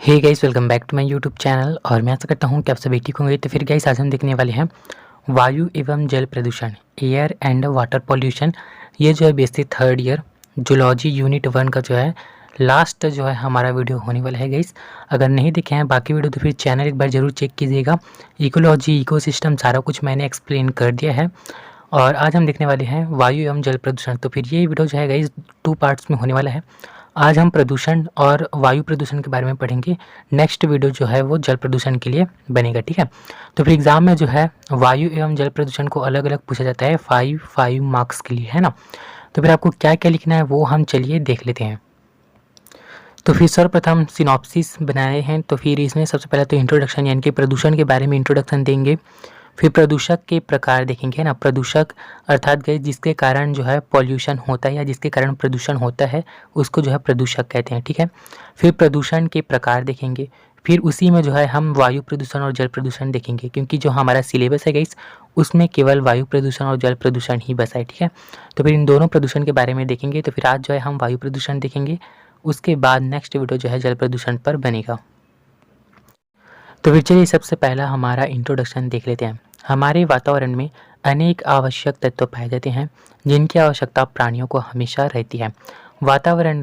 Hey guys, welcome back to my YouTube channel. और मैं आशा करता हूँ कि आप सभी ठीक होंगे। तो फिर गाइस, आज हम देखने वाले हैं वायु एवं जल प्रदूषण, एयर एंड वाटर पॉल्यूशन। ये जो है basic third year zoology unit 1 का जो है लास्ट जो है हमारा वीडियो होने वाला है गाइस। अगर नहीं देखे हैं बाकी वीडियो तो फिर चैनल एक बार ज़रूर चेक कीजिएगा। इकोलॉजी, इकोसिस्टम सारा कुछ मैंने एक्सप्लेन कर दिया है। और आज हम देखने वाले हैं वायु एवं जल प्रदूषण। तो फिर ये वीडियो जो है गाइस 2 पार्ट्स में होने वाला है। आज हम प्रदूषण और वायु प्रदूषण के बारे में पढ़ेंगे। नेक्स्ट वीडियो जो है वो जल प्रदूषण के लिए बनेगा, ठीक है। तो फिर एग्जाम में जो है वायु एवं जल प्रदूषण को अलग अलग पूछा जाता है 5 मार्क्स के लिए, है ना। तो फिर आपको क्या क्या लिखना है वो हम चलिए देख लेते हैं। तो फिर सर्वप्रथम सिनॉप्सिस बनाए हैं। तो फिर इसमें सबसे पहले तो इंट्रोडक्शन यानी कि प्रदूषण के बारे में इंट्रोडक्शन देंगे। फिर प्रदूषक के प्रकार देखेंगे ना। प्रदूषक अर्थात गए जिसके कारण जो है पॉल्यूशन होता है या जिसके कारण प्रदूषण होता है उसको जो है प्रदूषक कहते हैं, ठीक है। फिर प्रदूषण के प्रकार देखेंगे। फिर उसी में जो है हम वायु प्रदूषण और जल प्रदूषण देखेंगे, क्योंकि जो हमारा सिलेबस है गाइस उसमें केवल वायु प्रदूषण और जल प्रदूषण ही बसा है, ठीक है। तो फिर इन दोनों प्रदूषण के बारे में देखेंगे। तो फिर आज जो है हम वायु प्रदूषण देखेंगे, उसके बाद नेक्स्ट वीडियो जो है जल प्रदूषण पर बनेगा। तो फिर चलिए सबसे पहला हमारा इंट्रोडक्शन देख लेते हैं। हमारे वातावरण में अनेक आवश्यक तत्व पाए जाते हैं जिनकी आवश्यकता प्राणियों को हमेशा रहती है। वातावरण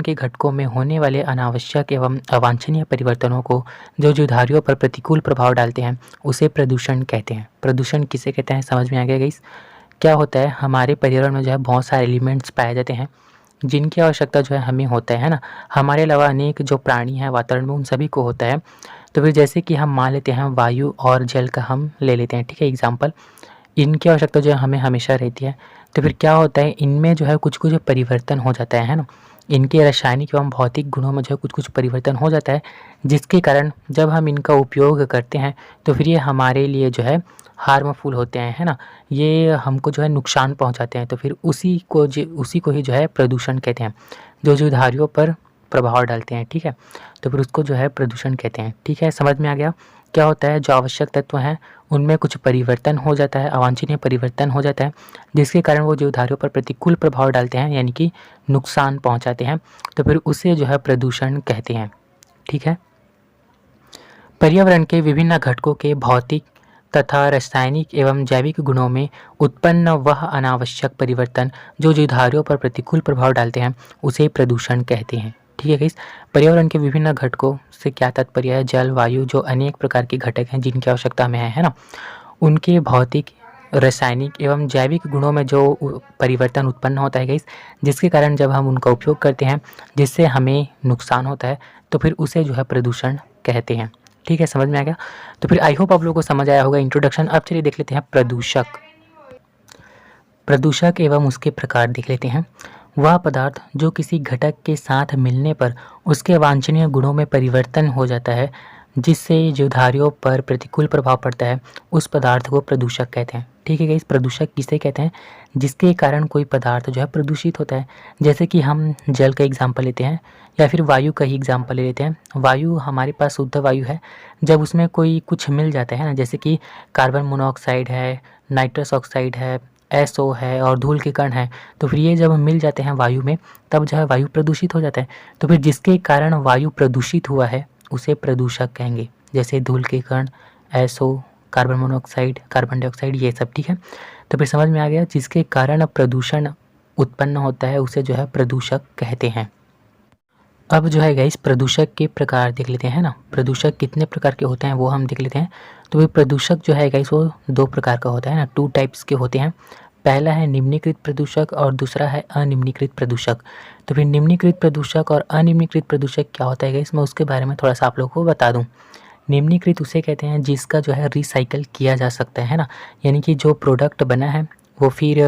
के घटकों में होने वाले अनावश्यक एवं अवांछनीय परिवर्तनों को जो जीवधारियों पर प्रतिकूल प्रभाव डालते हैं उसे प्रदूषण कहते हैं। प्रदूषण किसे कहते हैं समझ में आ गया गाइस। क्या होता है, हमारे पर्यावरण में जो है बहुत सारे एलिमेंट्स पाए जाते हैं जिनकी आवश्यकता जो है हमें होता है ना। हमारे अलावा अनेक जो प्राणी हैं वातावरण में उन सभी को होता है। तो फिर जैसे कि हम मान लेते हैं वायु और जल का हम ले लेते हैं, ठीक है, एग्जाम्पल। इनकी आवश्यकता जो है हमें हमेशा रहती है। तो फिर क्या होता है, इनमें जो है कुछ कुछ परिवर्तन हो जाता है ना। इनके रासायनिक एवं भौतिक गुणों में जो है कुछ कुछ परिवर्तन हो जाता है, जिसके कारण जब हम इनका उपयोग करते हैं तो फिर ये हमारे लिए जो है हार्मफुल होते हैं, है ना। ये हमको जो है नुकसान पहुंचाते हैं। तो फिर उसी को ही जो है प्रदूषण कहते हैं, जो जीवधारियों पर प्रभाव डालते हैं, ठीक है। तो फिर उसको जो है प्रदूषण कहते हैं, ठीक है। समझ में आ गया। क्या होता है, जो आवश्यक तत्व हैं उनमें कुछ परिवर्तन हो जाता है, अवांछनीय परिवर्तन हो जाता है, जिसके कारण वो जीवधारियों पर प्रतिकूल प्रभाव डालते हैं यानी कि नुकसान पहुंचाते हैं। तो फिर उसे जो है प्रदूषण कहते हैं, ठीक है। पर्यावरण के विभिन्न घटकों के भौतिक तथा रासायनिक एवं जैविक गुणों में उत्पन्न वह अनावश्यक परिवर्तन जो जीवधारियों पर प्रतिकूल प्रभाव डालते हैं उसे प्रदूषण कहते हैं, ठीक है गाइस। पर्यावरण के विभिन्न घटकों से क्या तात्पर्य है, जल, वायु, जो अनेक प्रकार के घटक हैं जिनकी आवश्यकता हमें है ना, उनके भौतिक, रासायनिक एवं जैविक गुणों में जो परिवर्तन उत्पन्न होता है गाइस, जिसके कारण जब हम उनका उपयोग करते हैं जिससे हमें नुकसान होता है तो फिर उसे जो है प्रदूषण कहते हैं, ठीक है। समझ में आ गया। तो फिर आई होप आप लोगों को समझ आया होगा इंट्रोडक्शन। अब चलिए देख लेते हैं प्रदूषक। प्रदूषक एवं उसके प्रकार देख लेते हैं। वह पदार्थ जो किसी घटक के साथ मिलने पर उसके वांछनीय गुणों में परिवर्तन हो जाता है जिससे जीवधारियों पर प्रतिकूल प्रभाव पड़ता है, उस पदार्थ को प्रदूषक कहते हैं, ठीक है गाइस। प्रदूषक किसे कहते हैं, जिसके कारण कोई पदार्थ जो है प्रदूषित होता है। जैसे कि हम जल का एग्जाम्पल लेते हैं या फिर वायु का ही एग्जाम्पल ले लेते हैं। वायु हमारे पास शुद्ध वायु है, जब उसमें कोई कुछ मिल जाता है ना, जैसे कि कार्बन मोनोऑक्साइड है, नाइट्रस ऑक्साइड है, एसओ है और धूल के कण है, तो फिर ये जब मिल जाते हैं वायु में तब जो है वायु प्रदूषित हो जाता है। तो फिर जिसके कारण वायु प्रदूषित हुआ है उसे प्रदूषक कहेंगे, जैसे धूल के कण, SO, carbon monoxide, carbon dioxide, ये सब, ठीक है। तो फिर समझ में आ गया, जिसके कारण प्रदूषण उत्पन्न होता है उसे जो है प्रदूषक कहते हैं। अब जो है गाइस प्रदूषक के प्रकार देख लेते हैं ना। प्रदूषक कितने प्रकार के होते हैं वो हम देख लेते हैं। तो ये प्रदूषक जो है गाइस वो 2 प्रकार का होता है ना, 2 टाइप्स के होते हैं। पहला है निम्नीकृत प्रदूषक और दूसरा है अनिम्नीकृत प्रदूषक। तो फिर निम्नीकृत प्रदूषक और अनिम्नीकृत प्रदूषक क्या होता है गाइस, मैं उसके बारे में थोड़ा सा आप लोगों को बता दूं। निम्नीकृत उसे कहते हैं जिसका जो है रिसाइकल किया जा सकता है ना, यानी कि जो प्रोडक्ट बना है वो फिर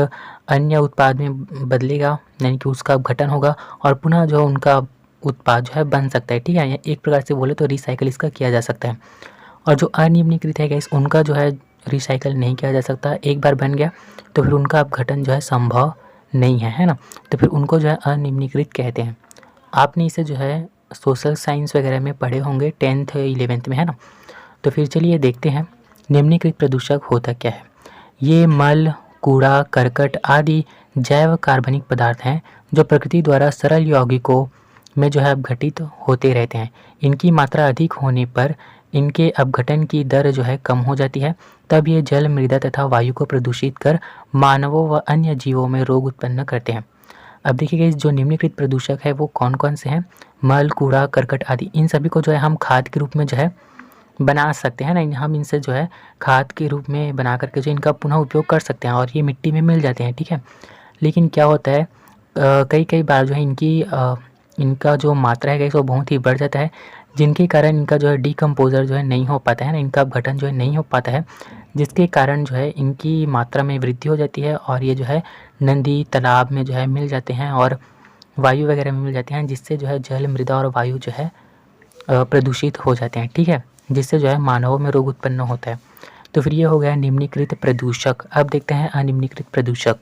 अन्य उत्पाद में बदलेगा, यानी कि उसका अपघटन होगा और पुनः जो उनका उत्पाद जो है बन सकता है, ठीक है। एक प्रकार से बोले तो रिसाइकल इसका किया जा सकता है। और जो अनिम्नीकृत है गाइस उनका जो है रिसाइकल नहीं किया जा सकता, एक बार बन गया तो फिर उनका अपघटन जो है संभव नहीं है ना। तो फिर उनको जो है अनिम्नीकृत कहते हैं। आपने इसे जो है सोशल साइंस वगैरह में पढ़े होंगे 10th 11th में, है ना। तो फिर चलिए देखते हैं निम्नीकृत प्रदूषक होता क्या है। ये मल, कूड़ा, करकट आदि जैव कार्बनिक पदार्थ हैं जो प्रकृति द्वारा सरल यौगिकों में जो है अपघटित होते रहते हैं। इनकी मात्रा अधिक होने पर इनके अपघटन की दर जो है कम हो जाती है। तब ये जल, मृदा तथा वायु को प्रदूषित कर मानवों व अन्य जीवों में रोग उत्पन्न करते हैं। अब देखिए जो निम्नलिखित प्रदूषक है वो कौन कौन से हैं? मल, कूड़ा, करकट आदि। इन सभी को जो है हम खाद के रूप में जो है बना सकते हैं ना, हम इनसे जो है खाद के रूप में बना करके जो इनका पुनः उपयोग कर सकते हैं और ये मिट्टी में मिल जाते हैं, ठीक है। लेकिन क्या होता है, कई कई बार जो है इनका जो मात्रा है वो बहुत ही बढ़ जाता है, जिनके कारण इनका जो है डिकम्पोज़र जो है नहीं हो पाता है ना, इनका अपघटन जो है नहीं हो पाता है, जिसके कारण जो है इनकी मात्रा में वृद्धि हो जाती है और ये जो है नदी, तालाब में जो है मिल जाते हैं और वायु वगैरह में मिल जाते हैं, जिससे जो है जल, मृदा और वायु जो है प्रदूषित हो जाते हैं, ठीक है, जिससे जो है मानवों में रोग उत्पन्न होता है। तो फिर ये हो गया निम्नलिखित प्रदूषक। अब देखते हैं अनिम्नलिखित प्रदूषक।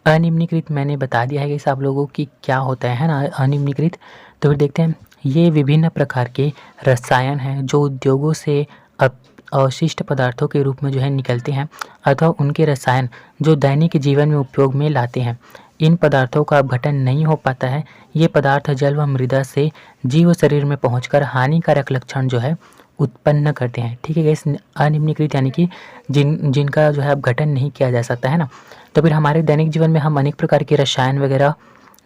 अनिम्नलिखित मैंने बता दिया है कि आप लोगों की क्या होता है ना अनिम्नलिखित। तो फिर देखते हैं, ये विभिन्न प्रकार के रसायन हैं जो उद्योगों से अवशिष्ट पदार्थों के रूप में जो है निकलते हैं अथवा उनके रसायन जो दैनिक जीवन में उपयोग में लाते हैं। इन पदार्थों का अपघटन नहीं हो पाता है। ये पदार्थ जल व मृदा से जीव शरीर में पहुंचकर हानिकारक लक्षण जो है उत्पन्न करते हैं, ठीक है। इस अनिम्नलिखित यानी कि जिनका जो है अपघटन नहीं किया जा सकता है ना। तो फिर हमारे दैनिक जीवन में हम अनेक प्रकार के रसायन वगैरह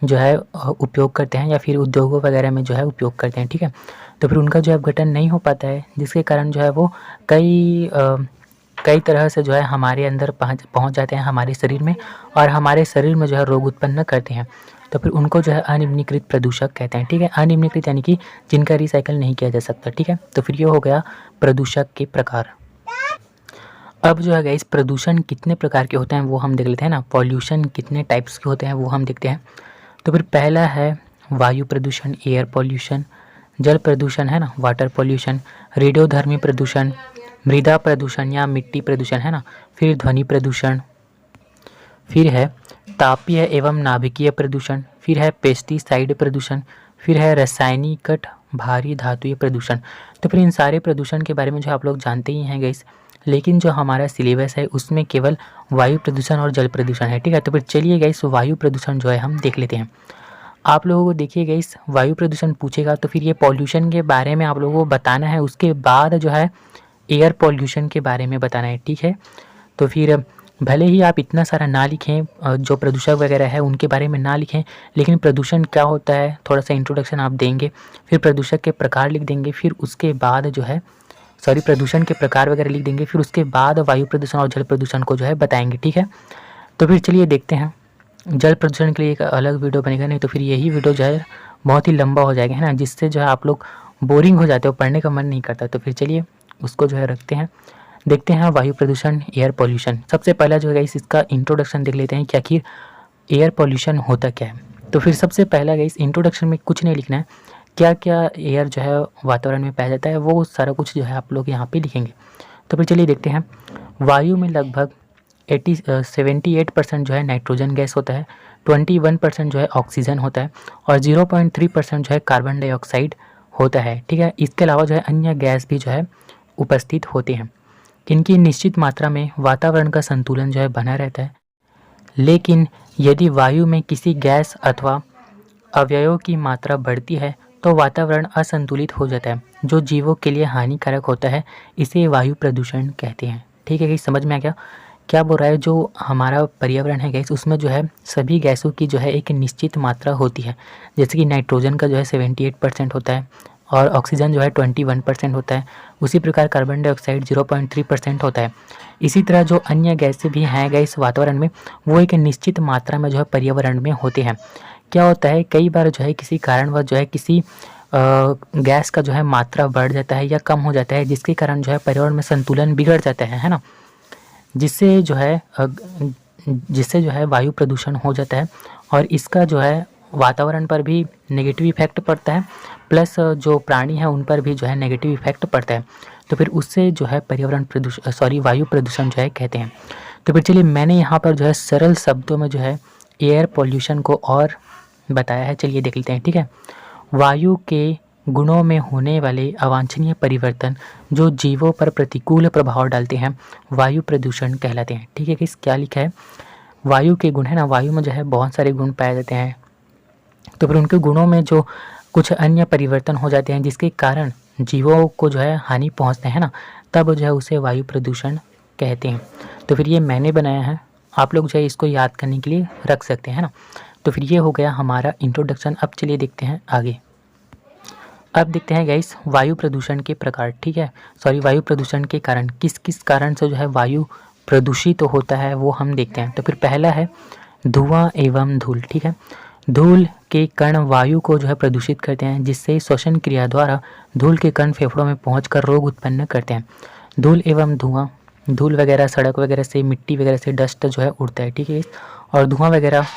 जो है उपयोग करते हैं या फिर उद्योगों वगैरह में जो है उपयोग करते हैं, ठीक है। तो फिर उनका जो है अपघटन नहीं हो पाता है, जिसके कारण जो है वो कई तरह से जो है हमारे अंदर पहुंच जाते हैं हमारे शरीर में और हमारे शरीर में जो है रोग उत्पन्न करते हैं। तो फिर उनको जो है अनिम्नलिखित प्रदूषक कहते हैं, ठीक है। अनिम्नलिखित यानी कि जिनका रिसाइकल नहीं किया जा सकता, ठीक है। तो फिर ये हो गया प्रदूषक के प्रकार। अब जो है गाइस प्रदूषण कितने प्रकार के होते हैं वो हम देख लेते हैं ना। पॉल्यूशन कितने टाइप्स के होते हैं वो हम देखते हैं। तो फिर पहला है वायु प्रदूषण, एयर पॉल्यूशन। जल प्रदूषण है ना, वाटर पॉल्यूशन। रेडियोधर्मी प्रदूषण, मृदा प्रदूषण या मिट्टी प्रदूषण है ना। फिर ध्वनि प्रदूषण, फिर है तापीय एवं नाभिकीय प्रदूषण, फिर है पेस्टिसाइड प्रदूषण, फिर है रासायनिक भारी धातुय प्रदूषण। तो फिर इन सारे प्रदूषण के बारे में जो आप लोग जानते ही हैं गाइस, लेकिन जो हमारा सिलेबस है उसमें केवल वायु प्रदूषण और जल प्रदूषण है, ठीक है। तो फिर चलिए गाइस वायु प्रदूषण जो है हम देख लेते हैं। आप लोगों को देखिए गाइस वायु प्रदूषण पूछेगा तो फिर ये पॉल्यूशन के बारे में आप लोगों को बताना है, उसके बाद जो है एयर पॉल्यूशन के बारे में बताना है, ठीक है। तो फिर भले ही आप इतना सारा ना लिखें, जो प्रदूषक वगैरह है उनके बारे में ना लिखें, लेकिन प्रदूषण क्या होता है थोड़ा सा इंट्रोडक्शन आप देंगे, फिर प्रदूषक के प्रकार लिख देंगे, फिर उसके बाद जो है प्रदूषण के प्रकार वगैरह लिख देंगे, फिर उसके बाद वायु प्रदूषण और जल प्रदूषण को जो है बताएंगे, ठीक है। तो फिर चलिए देखते हैं। जल प्रदूषण के लिए एक अलग वीडियो बनेगा, नहीं तो फिर यही वीडियो जो है बहुत ही लंबा हो जाएगा, है ना, जिससे जो है आप लोग बोरिंग हो जाते हो, पढ़ने का मन नहीं करता। तो फिर चलिए उसको जो है रखते हैं, देखते हैं वायु प्रदूषण, एयर पॉल्यूशन। सबसे पहला जो है इसका इंट्रोडक्शन देख लेते हैं कि आखिर एयर पॉल्यूशन होता क्या है। तो फिर सबसे पहला इस इंट्रोडक्शन में कुछ नहीं लिखना है, क्या क्या एयर जो है वातावरण में पाया जाता है वो सारा कुछ जो है आप लोग यहाँ पे लिखेंगे। तो फिर चलिए देखते हैं। वायु में लगभग 78% जो है नाइट्रोजन गैस होता है, 21% जो है ऑक्सीजन होता है और 0.3% जो है कार्बन डाइऑक्साइड होता है, ठीक है। इसके अलावा जो है अन्य गैस भी जो है उपस्थित होते हैं। इनकी निश्चित मात्रा में वातावरण का संतुलन जो है बना रहता है, लेकिन यदि वायु में किसी गैस अथवा अवयव की मात्रा बढ़ती है तो वातावरण असंतुलित हो जाता है, जो जीवों के लिए हानिकारक होता है। इसे वायु प्रदूषण कहते हैं, ठीक है। कि समझ में आ गया क्या बोल रहा है? जो हमारा पर्यावरण है गैस, उसमें जो है सभी गैसों की जो है एक निश्चित मात्रा होती है। जैसे कि नाइट्रोजन का जो है 78% होता है और ऑक्सीजन जो है 21% होता है। उसी प्रकार कार्बन डाइऑक्साइड 0.3% होता है। इसी तरह जो अन्य गैसें भी हैं गैस वातावरण में, वो एक निश्चित मात्रा में जो है पर्यावरण में होते हैं। क्या होता है, कई बार जो है किसी कारणवश जो है किसी गैस का जो है मात्रा बढ़ जाता है या कम हो जाता है, जिसके कारण जो है पर्यावरण में संतुलन बिगड़ जाता है ना, जिससे जो है वायु प्रदूषण हो जाता है और इसका जो है वातावरण पर भी नेगेटिव इफेक्ट पड़ता है, प्लस जो प्राणी हैं उन पर भी जो है नेगेटिव इफेक्ट पड़ता है। तो फिर उससे जो है वायु प्रदूषण जो है कहते हैं। तो फिर चलिए मैंने यहाँ पर जो है सरल शब्दों में जो है एयर पॉल्यूशन को और बताया है, चलिए देख लेते हैं, ठीक है। वायु के गुणों में होने वाले अवांछनीय परिवर्तन जो जीवों पर प्रतिकूल प्रभाव डालते हैं वायु प्रदूषण कहलाते हैं, ठीक है। किस क्या लिखा है, वायु के गुण है ना, वायु में जो है बहुत सारे गुण पाए जाते हैं, तो फिर उनके गुणों में जो कुछ अन्य परिवर्तन हो जाते हैं जिसके कारण जीवों को जो है हानि पहुंचते हैं ना, तब जो है उसे वायु प्रदूषण कहते हैं। तो फिर ये मैंने बनाया है, आप लोग जो है इसको याद करने के लिए रख सकते हैं ना। तो फिर ये हो गया हमारा इंट्रोडक्शन। अब चलिए देखते हैं आगे। अब देखते हैं गाइस वायु प्रदूषण के प्रकार, ठीक है, सॉरी वायु प्रदूषण के कारण किस किस कारण से जो है वायु प्रदूषित तो होता है वो हम देखते हैं। तो फिर पहला है धुआं एवं धूल, ठीक है। धूल के कण वायु को जो है प्रदूषित करते हैं, जिससे श्वसन क्रिया द्वारा धूल के कण फेफड़ों में पहुंचकर रोग उत्पन्न करते हैं। धूल एवं धुआं, धूल वगैरह सड़क वगैरह से, मिट्टी वगैरह से डस्ट जो है उड़ता है, ठीक है। और धुआं वगैरह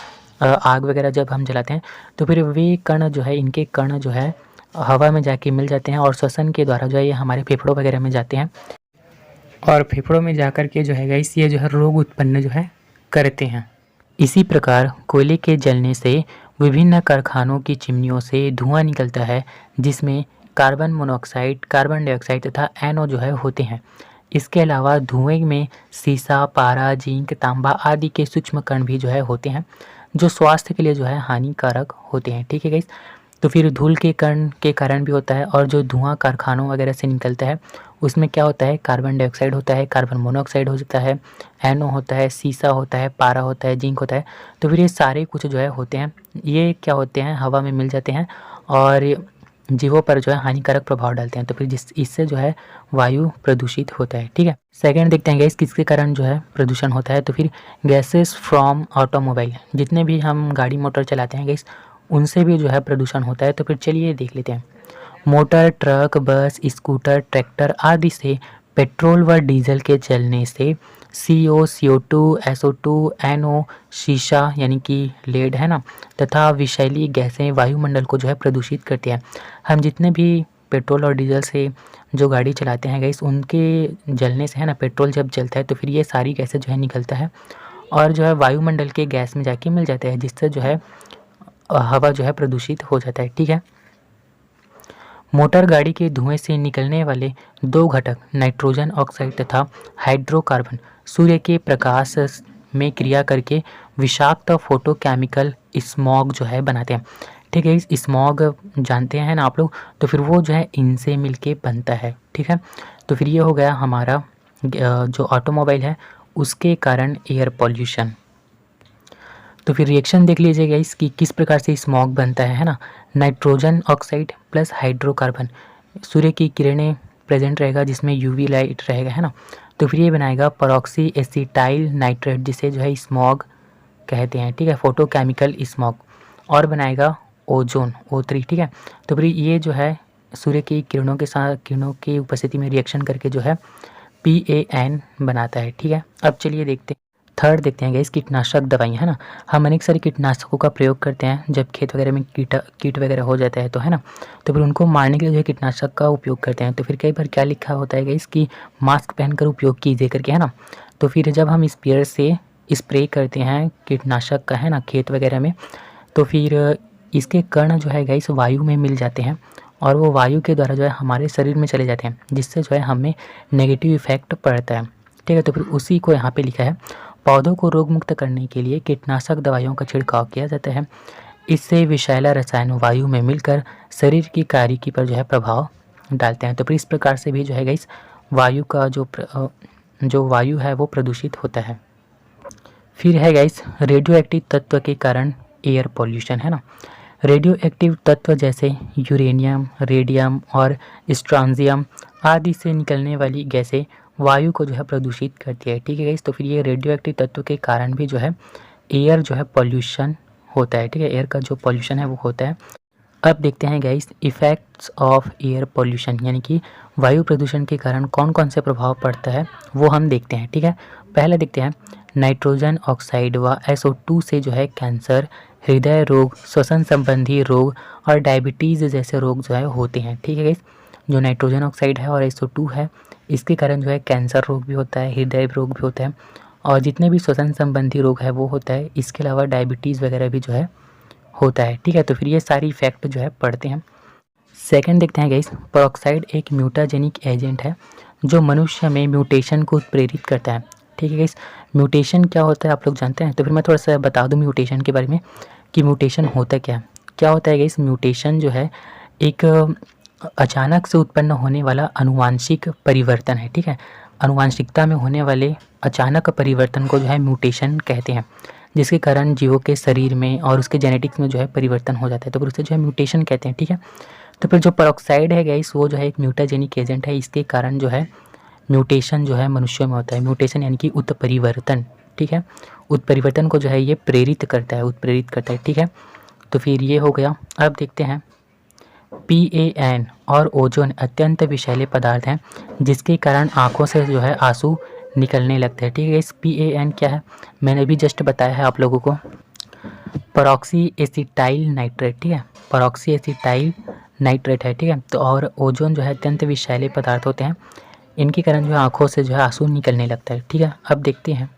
आग वगैरह जब हम जलाते हैं तो फिर वे कण जो है, इनके कण जो है हवा में जाके मिल जाते हैं और श्वसन के द्वारा जो है ये हमारे फेफड़ों वगैरह में जाते हैं और फेफड़ों में जाकर के जो है गाइस ये जो है रोग उत्पन्न जो है करते हैं। इसी प्रकार कोयले के जलने से विभिन्न कारखानों की चिमनियों से धुआं निकलता है, जिसमें कार्बन मोनोऑक्साइड, कार्बन डाइऑक्साइड तथा NO जो है होते हैं। इसके अलावा धुएं में सीसा, पारा, जिंक, तांबा आदि के सूक्ष्म कण भी जो है होते हैं, जो स्वास्थ्य के लिए जो है हानिकारक होते हैं, ठीक है गाइस। तो फिर धूल के कण के कारण भी होता है, और जो धुआं कारखानों वगैरह से निकलता है उसमें क्या होता है, कार्बन डाइऑक्साइड होता है, कार्बन मोनोऑक्साइड होता है, NO होता है, सीसा होता है, पारा होता है, जिंक होता है। तो फिर ये सारे कुछ जो है होते हैं, ये क्या होते हैं, हवा में मिल जाते हैं और जीवों पर जो है हानिकारक प्रभाव डालते हैं। तो फिर इससे जो है वायु प्रदूषित होता है, ठीक है। सेकंड देखते हैं गैस किसके कारण जो है प्रदूषण होता है। तो फिर गैसेस फ्रॉम ऑटोमोबाइल, जितने भी हम गाड़ी मोटर चलाते हैं गैस, उनसे भी जो है प्रदूषण होता है। तो फिर चलिए देख लेते हैं। मोटर, ट्रक, बस, स्कूटर, ट्रैक्टर आदि से पेट्रोल व डीजल के जलने से CO, CO2, SO2, NO, शीशा यानी कि लेड है ना, तथा विषैली गैसें वायुमंडल को जो है प्रदूषित करती हैं। हम जितने भी पेट्रोल और डीजल से जो गाड़ी चलाते हैं गैस, उनके जलने से है ना, पेट्रोल जब जलता है तो फिर ये सारी गैसें जो है निकलता है और जो है वायुमंडल के गैस में जाके मिल जाते हैं, जिससे जो है हवा जो है प्रदूषित हो जाता है, ठीक है। मोटर गाड़ी के धुएं से निकलने वाले दो घटक नाइट्रोजन ऑक्साइड तथा हाइड्रोकार्बन सूर्य के प्रकाश में क्रिया करके विषाक्त फोटोकेमिकल स्मॉग जो है बनाते हैं, ठीक है। इस स्मॉग जानते हैं ना आप लोग, तो फिर वो जो है इनसे मिलके बनता है, ठीक है। तो फिर ये हो गया हमारा जो ऑटोमोबाइल है उसके कारण एयर पॉल्यूशन। तो फिर रिएक्शन देख लीजिएगा इसकी किस प्रकार से स्मॉग बनता है ना। नाइट्रोजन ऑक्साइड प्लस हाइड्रोकार्बन, सूर्य की किरणें प्रेजेंट रहेगा जिसमें UV लाइट रहेगा, है ना। तो फिर ये बनाएगा परऑक्सी एसिटाइल नाइट्रेट, जिसे जो है स्मॉग कहते हैं, ठीक है, फोटोकेमिकल स्मॉग। और बनाएगा ओजोन O3, ठीक है। तो फिर ये जो है सूर्य की किरणों के साथ, किरणों की उपस्थिति में रिएक्शन करके जो है PAN बनाता है, ठीक है। अब चलिए देखते हैं थर्ड देखते हैं गाइस कीटनाशक दवाइयाँ, है ना। हम अनेक सारे कीटनाशकों का प्रयोग करते हैं जब खेत वगैरह में कीट वगैरह हो जाता है, तो है ना। तो फिर उनको मारने के लिए जो है कीटनाशक का उपयोग करते हैं। तो फिर कई बार क्या लिखा होता है गाइस कि मास्क पहनकर उपयोग कीजिए करके, है ना। तो फिर जब हम स्प्रेयर से स्प्रे करते हैं कीटनाशक का, है ना, खेत वगैरह में, तो फिर इसके कण जो है गाइस वायु में मिल जाते हैं और वो वायु के द्वारा जो है हमारे शरीर में चले जाते हैं, जिससे जो है हमें नेगेटिव इफेक्ट पड़ता है, ठीक है। तो फिर उसी को यहाँ पे लिखा है, पौधों को रोग मुक्त करने के लिए कीटनाशक दवाइयों का छिड़काव किया जाता है। इससे विषैला रसायन वायु में मिलकर शरीर की कार्यकी पर जो है प्रभाव डालते हैं। तो फिर इस प्रकार से भी जो है गाइस वायु का जो वायु है वो प्रदूषित होता है। फिर है गाइस रेडियो एक्टिव तत्व के कारण एयर पॉल्यूशन, है ना। रेडियो एक्टिव तत्व जैसे यूरेनियम, रेडियम और स्ट्रॉन्जियम आदि से निकलने वाली गैसें वायु को जो है प्रदूषित करती है, ठीक है गाइस। तो फिर ये रेडियो एक्टिव तत्व के कारण भी जो है एयर जो है पॉल्यूशन होता है, ठीक है, एयर का जो पॉल्यूशन है वो होता है। अब देखते हैं guys effects of air pollution, यानी कि वायु प्रदूषण के कारण कौन कौन से प्रभाव पड़ता है वो हम देखते हैं, ठीक है। पहले देखते हैं नाइट्रोजन ऑक्साइड व SO2 से जो है कैंसर, हृदय रोग, श्वसन संबंधी रोग और डायबिटीज़ जैसे रोग जो है होते हैं, ठीक है गाइस। जो नाइट्रोजन ऑक्साइड है और SO2 है, इसके कारण जो है कैंसर रोग भी होता है, हृदय रोग भी होता है और जितने भी श्वसन संबंधी रोग है वो होता है। इसके अलावा डायबिटीज़ वगैरह भी जो है होता है, ठीक है। तो फिर ये सारी इफेक्ट जो है पड़ते हैं। सेकंड देखते हैं गाइस पेरोक्साइड एक म्यूटाजेनिक एजेंट है जो मनुष्य में म्यूटेशन को प्रेरित करता है, ठीक है गाइस। म्यूटेशन क्या होता है आप लोग जानते हैं? तो फिर मैं थोड़ा सा बता दूं म्यूटेशन के बारे में कि म्यूटेशन होता क्या है। क्या होता है गाइस, म्यूटेशन जो है एक अचानक से उत्पन्न होने वाला आनुवांशिक परिवर्तन है, ठीक है। आनुवांशिकता में होने वाले अचानक परिवर्तन को जो है म्यूटेशन कहते हैं, जिसके कारण जीवों के शरीर में और उसके जेनेटिक्स में जो है परिवर्तन हो जाता है, तो फिर उसे जो है म्यूटेशन कहते हैं, ठीक है। तो फिर जो पेरोक्साइड है गाइस, वो जो है एक म्यूटाजेनिक एजेंट है, इसके कारण जो है म्यूटेशन जो है मनुष्यों में होता है। म्यूटेशन यानी कि उत्परिवर्तन, ठीक है। उत्परिवर्तन को जो है ये प्रेरित करता है, ठीक है। तो फिर ये हो गया। अब देखते हैं PAN और ओजोन अत्यंत विषैले पदार्थ हैं जिसके कारण आँखों से जो है आंसू निकलने लगते हैं, ठीक है। इस PAN क्या है, मैंने भी जस्ट बताया है आप लोगों को, परऑक्सी एसिटाइल नाइट्रेट, ठीक है। परऑक्सी एसिटाइल नाइट्रेट है, ठीक है। तो और ओजोन जो है अत्यंत विषैले पदार्थ होते हैं, इनके कारण जो है आँखों से जो है आंसू निकलने लगता है, ठीक है। अब देखते हैं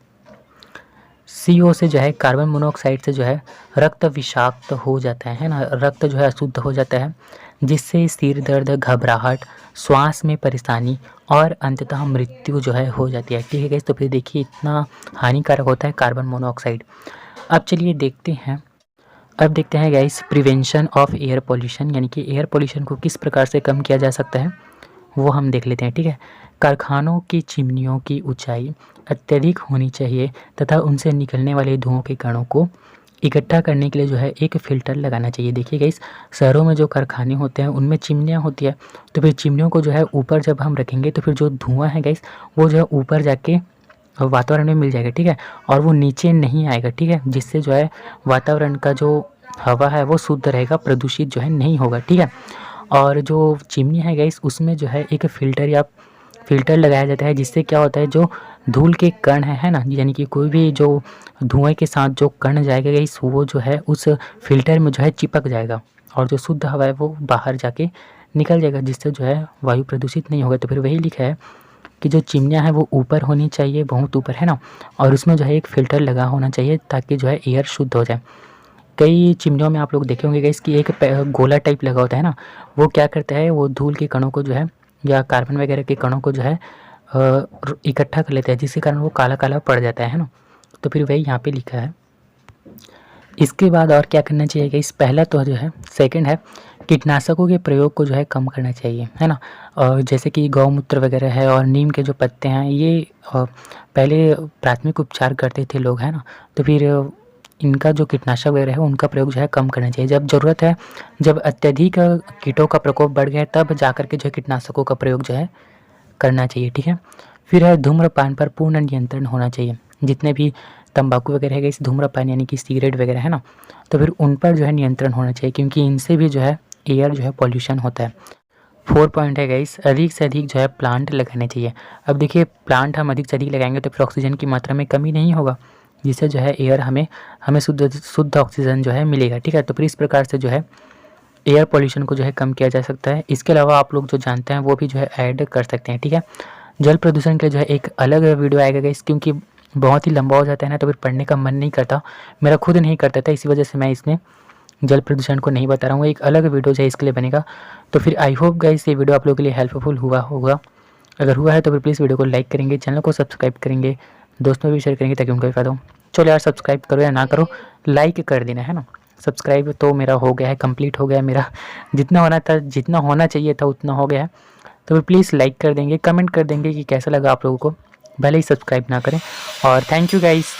CO से जो है कार्बन मोनोऑक्साइड से जो है रक्त विषाक्त हो जाता है ना, रक्त जो है अशुद्ध हो जाता है, जिससे सिर दर्द, घबराहट, श्वास में परेशानी और अंततः मृत्यु जो है हो जाती है, ठीक है गाइस। तो फिर देखिए इतना हानिकारक होता है कार्बन मोनोऑक्साइड। अब चलिए देखते हैं, अब देखते हैं guys prevention of air pollution, यानी कि एयर पॉल्यूशन को किस प्रकार से कम किया जा सकता है वो हम देख लेते हैं, ठीक है। कारखानों की चिमनियों की ऊंचाई अत्यधिक होनी चाहिए तथा उनसे निकलने वाले धुओं के कणों को इकट्ठा करने के लिए जो है एक फ़िल्टर लगाना चाहिए। देखिए गाइस, शहरों में जो कारखाने होते हैं उनमें चिमनियाँ होती है, तो फिर चिमनियों को जो है ऊपर जब हम रखेंगे तो फिर जो धुआं है गाइस वो जो है ऊपर जाके वातावरण में मिल जाएगा, ठीक है, और वो नीचे नहीं आएगा, ठीक है, जिससे जो है वातावरण का जो हवा है वो शुद्ध रहेगा, प्रदूषित जो है नहीं होगा, ठीक है। और जो चिमनी है गाइस उसमें जो है एक फ़िल्टर लगाया जाता है, जिससे क्या होता है जो धूल के कण है ना, यानी कि कोई भी जो धुएँ के साथ जो कण जाएगा गाइस वो जो है उस फ़िल्टर में जो है चिपक जाएगा और जो शुद्ध हवा है वो बाहर जाके निकल जाएगा, जिससे जो है वायु प्रदूषित नहीं होगा। तो फिर वही लिखा है कि जो चिमनियाँ हैं वो ऊपर होनी चाहिए, बहुत ऊपर, है ना, और उसमें जो है एक फ़िल्टर लगा होना चाहिए ताकि जो है एयर शुद्ध हो जाए। कई चिमनियों में आप लोग देखे होंगे गाइस कि एक गोला टाइप लगा होता है ना, वो क्या करता है, वो धूल के कणों को जो है या कार्बन वगैरह के कणों को जो है इकट्ठा कर लेता है, जिसके कारण वो काला काला पड़ जाता है ना। तो फिर वही यहाँ पे लिखा है। इसके बाद और क्या करना चाहिए गाइस, पहला तो जो है, सेकंड है कीटनाशकों के प्रयोग को जो है कम करना चाहिए, है ना। और जैसे कि गौमूत्र वगैरह है और नीम के जो पत्ते हैं ये पहले प्राथमिक उपचार करते थे लोग, है ना। तो फिर इनका जो कीटनाशक वगैरह है उनका प्रयोग जो है कम करना चाहिए। जब ज़रूरत है, जब अत्यधिक कीटों का प्रकोप बढ़ गया तब जाकर के जो है कीटनाशकों का प्रयोग जो है करना चाहिए, ठीक है। फिर है धूम्रपान पर पूर्ण नियंत्रण होना चाहिए। जितने भी तंबाकू वगैरह है, इस धूम्रपान यानी कि सिगरेट वगैरह है ना, तो फिर उन पर जो है नियंत्रण होना चाहिए, क्योंकि इनसे भी जो है एयर जो है पॉल्यूशन होता है। 4 पॉइंट है गाइस, अधिक से अधिक जो है प्लांट लगाने चाहिए। अब देखिए प्लांट हम अधिक से अधिक लगाएंगे तो फिर ऑक्सीजन की मात्रा में कमी नहीं होगा, जिससे जो है एयर हमें शुद्ध ऑक्सीजन जो है मिलेगा, ठीक है। तो फिर इस प्रकार से जो है एयर पॉल्यूशन को जो है कम किया जा सकता है। इसके अलावा आप लोग जो जानते हैं वो भी जो है ऐड कर सकते हैं, ठीक है। जल प्रदूषण के लिए जो है एक अलग वीडियो आएगा गाइस, क्योंकि बहुत ही लंबा हो जाता है ना, तो फिर पढ़ने का मन नहीं करता, मेरा खुद नहीं करता था, इसी वजह से मैं इसमें जल प्रदूषण को नहीं बता रहा हूँ। एक अलग वीडियो जो है इसके लिए बनेगा। तो फिर आई होप गाइस ये वीडियो आप लोगों के लिए हेल्पफुल हुआ होगा। अगर हुआ है तो फिर प्लीज़ वीडियो को लाइक करेंगे, चैनल को सब्सक्राइब करेंगे, दोस्तों भी शेयर करेंगे ताकि उनको भी फायदा हो। चलो यार, सब्सक्राइब करो या ना करो, लाइक कर देना, है ना। सब्सक्राइब तो मेरा हो गया है, कंप्लीट हो गया है मेरा, जितना होना चाहिए था उतना हो गया है। तो फिर प्लीज़ लाइक कर देंगे, कमेंट कर देंगे कि कैसा लगा आप लोगों को, भले ही सब्सक्राइब ना करें। और थैंक यू गाइस।